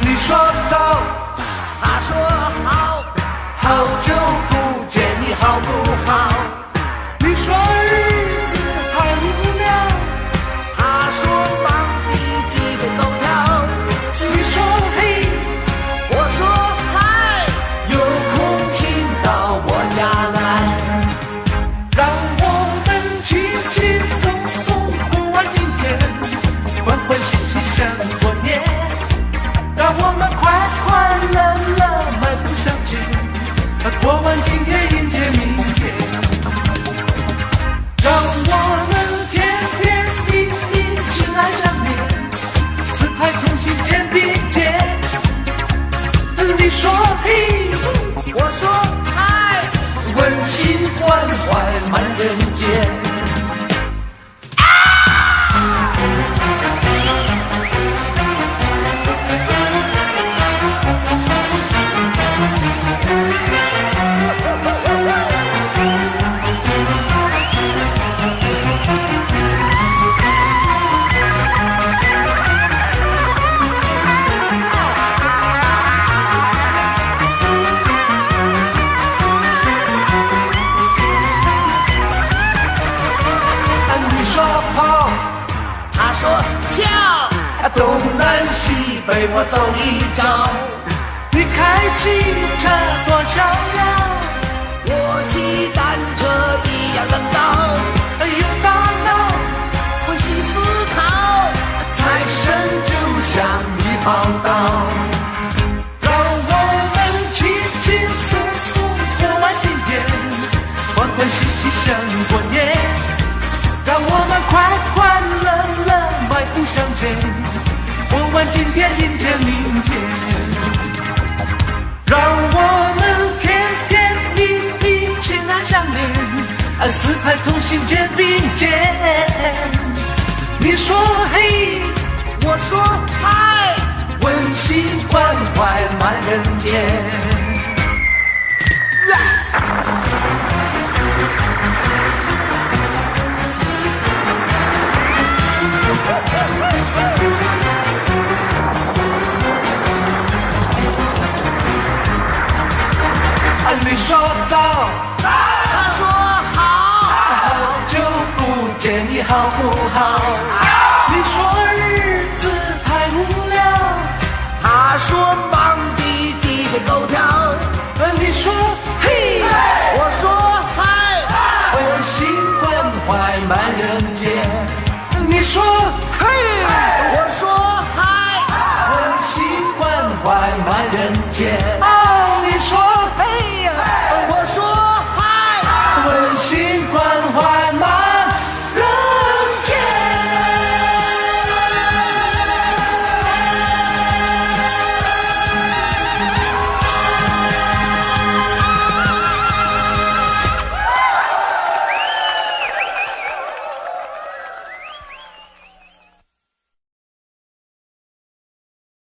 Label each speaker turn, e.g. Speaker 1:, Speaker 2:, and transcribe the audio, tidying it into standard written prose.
Speaker 1: 你说走，
Speaker 2: 他说好，
Speaker 1: 好久不见，你好不好？你说日子太无聊，
Speaker 2: 他说忙得鸡飞狗跳。
Speaker 1: 你说嘿，
Speaker 2: 我说嗨，
Speaker 1: 有空请到我家来，让我们轻轻松松过完今天，欢欢喜喜像过年，让我们快快乐乐迈步向前，过完今天迎接明天，让我们天天地地情爱相连，四海同心肩并肩。你说嘿，
Speaker 2: 我说嗨，
Speaker 1: 温馨关怀满人间。
Speaker 2: 他说跳，
Speaker 1: 东南西北我走一遭，你开汽车多逍遥，
Speaker 2: 我骑单车一样能到，
Speaker 1: 有大脑
Speaker 2: 会细思考，
Speaker 1: 财神就向你报道，让我们轻轻松松过完今天，欢欢喜喜像过年，让我们快快乐乐迈步向前，过完今天迎接明天，让我们天天地地情爱相连，四海同心肩并肩。你说嘿，
Speaker 2: 我说嗨，
Speaker 1: 温馨关怀满人间。你说走，
Speaker 2: 他说好，
Speaker 1: 好久不见，你好不好？